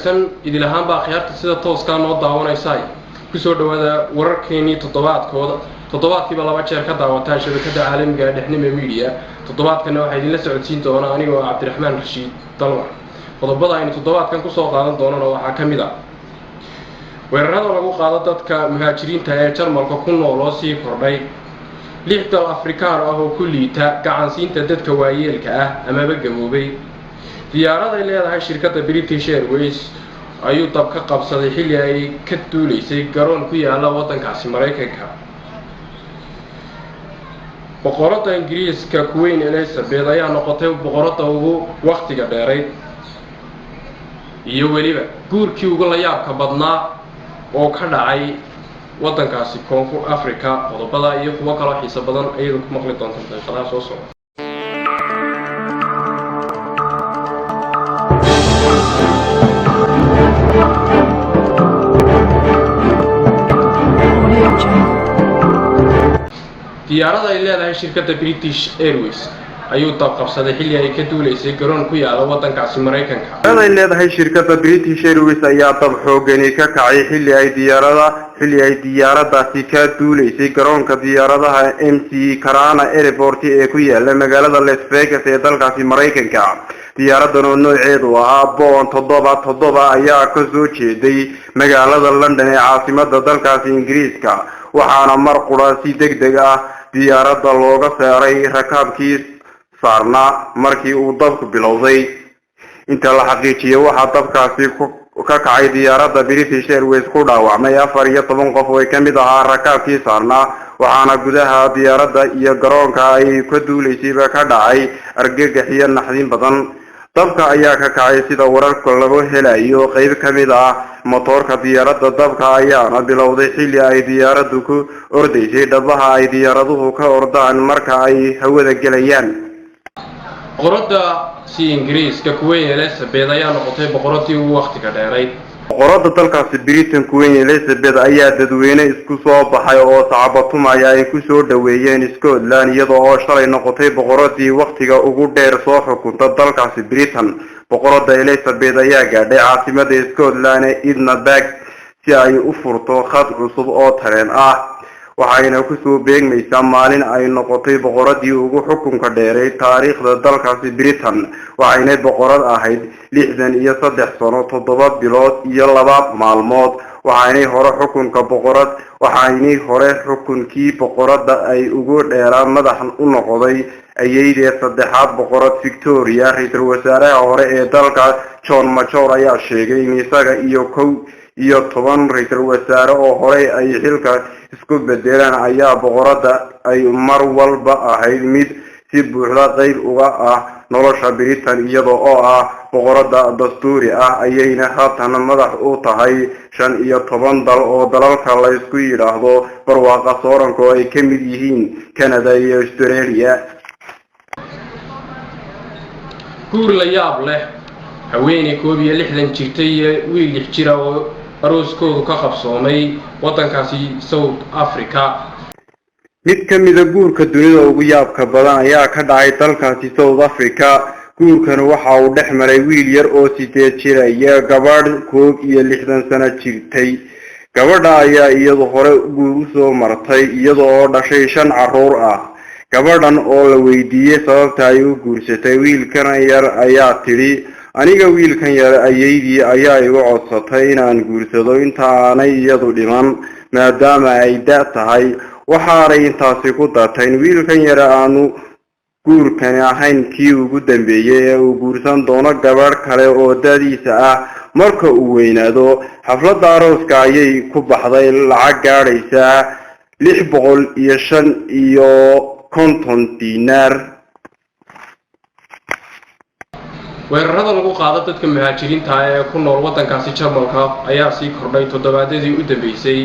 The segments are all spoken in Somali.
wanaagsan idil ahaan baa khiyaarta sida tooska noo daawanaysaa ku soo dhawaada wararkeeni toddobaadkiiba laba jeer ka daawataan shabakada caalamiga ah Dhexnimo Media toddobaadkana waxa idin la socodsiin doona anigoo Cabdiraxmaan Rashiid Dalwar qodobada aynu toddobaadkan ku soo qaadan doonana waxaa kamid ah weerarada lagu qaado dadka muhaajiriinta ee Jarmalka ku nool oo sii kordhay lix dal Afrikaan ah oo ku liita gacansiinta dadka waayeelka ah ama gaboobay diyaarada ay leedahay shirkadda British Airways ayuu dab ka qabsaday xilli ay ka duuleysay garoon ku yaala waddankaasi Mareykanka boqorada Ingiriiska Queen Elizabeth ayaa noqotay boqorada ugu waqtiga dheeray iyo waliba guurkii ugu la yaabka badnaa oo ka dhacay waddankaasi Koonfur Afrika qodobada iyo kuwa kale xiiso badan ayay ku maqli doontaan daqiiqadaha soo socda diyaarada ay leedahay shirkadda British Airways ayuu dab qabsaday xilli ay ka duuleysay garoon ku yaala waddankaasi Mareykanka. Diyaarada ay leedahay shirkadda British Airways ayaa dab xooggan ka kacay xilli ay diyaaradaasi ka duuleysay garoonka diyaaradaha MC Karana Airport ee ku yaala magaalada Las Vegas ee dalkaasi Mareykanka. diyaaradan oo nooceedu ahaa Boeing 777 ayaa ka soo jeeday magaalada London ee caasimadda dalkaasi Ingiriiska waxaana mar qura si degdeg ah diyaaradda looga saaray rakaabkii saarnaa markii uu dabku bilowday inta la xaqiijiyay waxa dabkaasi ka kacay diyaaradda British Airways ku dhaawacmay 14 qof oo ka mid ahaa rakaabkii saarnaa waxaana gudaha diyaaradda iyo garoonka ay ka duuleysay ka dhacay argagax iyo naxdin badan dabka ayaa ka kacay sida wararka lagu helayo qayb kamid ah motorka diyaaradda dabka ayaana bilowday xilli ay diyaaraddu ku ordaysay dhabaha ay diyaaraduhu ka ordaan marka ay hawada galayaan boqorada Ingiriiska Queen Elizabeth ayaa noqotay boqoradii ugu waqtiga dheeray boqorada dalkaasi Britain Queen Elizabeth ayaa dadweyne isku soo baxay oo sacabatumaya ay ku soo dhaweeyeen Scotland iyadoo oo shalay noqotay boqoradii waqtiga ugu dheer soo xukunta dalkaasi Britain boqorada Elizabeth ayaa gaadhay caasimadda Scotland ee Edinburgh si ay u furto khad cusub oo tareen ah waxayna ku soo beegmaysaa maalin ay noqotay boqoradii ugu xukunka dheeray taariikhda dalkaasi Britain waxayna boqorad ahayd 63 sano 7 bilood iyo 2 maalmood waxayna hore xukunkii boqorada ay ugu dheeraa madax u noqday ayeeyda saddexaad boqorad Victoria ra'iisul wasaaraha hore ee dalka John Major ayaa sheegay in isaga iyo 10 ra'iisul wasaare oo hore ay xilka isku bedelaan ayaa boqorada ay mar walba ahayd mid si buuxda qayb uga ah nolosha Britain iyadoo oo ah boqorada dastuuri ah ayayna haatan madax u tahay 15 dal oo dalalka la isku yiraahdo barwaaqa sooranka oo ay ka mid yihiin Canada iyo Australia guur la yaab leh haweeney 60 jirtay iyo wiil 6 jira oo arooskoodu ka qabsoomay waddankaasi South Africa mid ka mid ah guurka dunida ugu yaabka badan ayaa ka dhacay dalkaasi South Africa guurkan waxa uu dhex maray wiil yar oo 8 jir iyo gabadh 60 sano jirtay gabadha ayaa iyadu hore guur u soo martay iyadoo oo dhashay 5 caruur ah gabadhan oo la weydiiyay sababta ay u guursatay wiilkan yar ayaa tiri aniga wiilkan yar ayeeydi ayaa igu codsatay inaan guursado inta aanay iyadu dhiman maadaama ay da' tahay waxaanay intaasi ku dartay in wiilkan yar aanu guurkan ahayn kii ugu dambeeyay ee uu guursan doono gabadh kale oo da'diisa ah marka uu weynaado xafladda arooska ayay ku baxday lacag gaadhaysa 650 dinar weerarada lagu qaado dadka muhaajiriinta ee ku nool waddankaasi Jarmalka ayaa sii kordhay toddobaadadii u dambeysay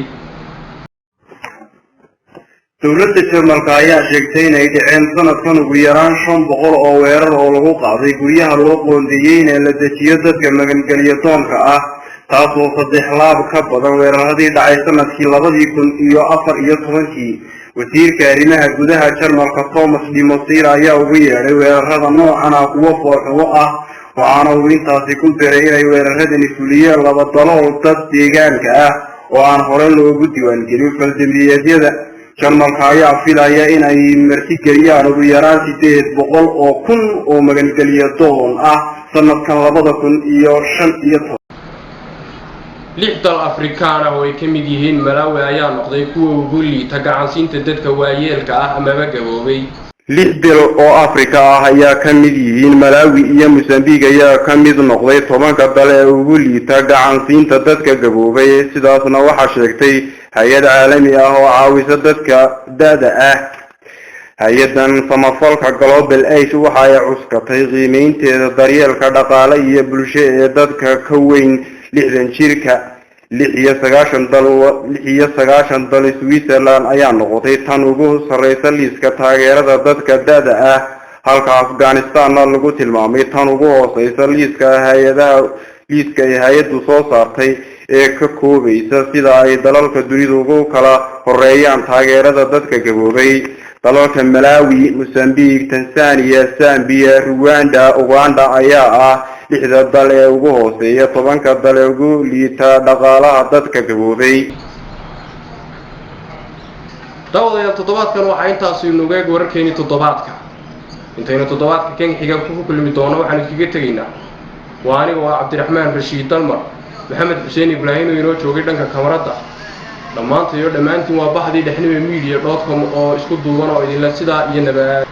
dawladda Jarmalka ayaa sheegtay in ay dhaceen sanadkan ugu yaraan 500 oo weerar oo lagu qaaday guryaha loo qoondeeyay in la dejiyo dadka magangeliya doonka ah taasoo 3 laab ka badan weeraradii dhacay sanadkii 2014 wasiirka arrimaha gudaha Jarmalka Thomas de Maizière ayaa ugu yeeray weerarada noocan ah kuwa fooxo ah waxaana uu intaasi ku daray inay weeraradani fuliyeen laba dalool dad deegaanka ah oo aan hore loogu diiwaangelin faldambiyeedyada. jarmalka ayaa filaya inay martigeliyaan ugu yaraan 800 oo kun oo magangeliyo doon ah sanadkan 2015. lix dal Afrikaan ah oo ay ka mid yihiin Malawi ayaa noqday kuwa ugu liita gacansiinta dadka waayeelka ah ama gaboobay. 6 dal oo Afrika ah ayaa ka mid yihiin Malawi iyo Mozambique ayaa ka mid noqday 10 dal ee ugu liita gacansiinta dadka gaboobay. sidaasna waxa sheegtay hay'ad caalami ah oo caawisa dadka da'da ah. hay-adan samafalka Global Aid waxa ay cuskatay qiimeynteeda daryeelka dhaqaale iyo bulsho ee dadka ka weyn 60 jirka. 96 dal Switzerland ayaa noqotay tan ugu sareysa liiska taageerada dadka da'da ah, halka Afghanistan lagu tilmaamay tan ugu hooseysa liiska hay'addu soo saartay ee ka koobaysa sida ay dalalka dunida ugu kala horeeyaan taageerada dadka gaboobay. dalalka Malawi, Mozambique, Tanzania, Zambia, Rwanda, Uganda ayaa ah 6 dal ee ugu hooseeya 10 dal ee ugu liita dhaqaalaha dadka gaboobay. dawladda toddobaadkan waxa intaasi nuga wararkeeni toddobaadka intayna toddobaadka kan xiga ku kulmi doono waxaan iskaga tageynaa waa aniga Cabdiraxmaan Rashiid Dalmar Maxamed Xuseen Ibraahim oo inoo joogay dhanka kamarada dhammaantiin waa baxdii dhexnimo media.com oo isku duuban oo idin la sida iyo nabad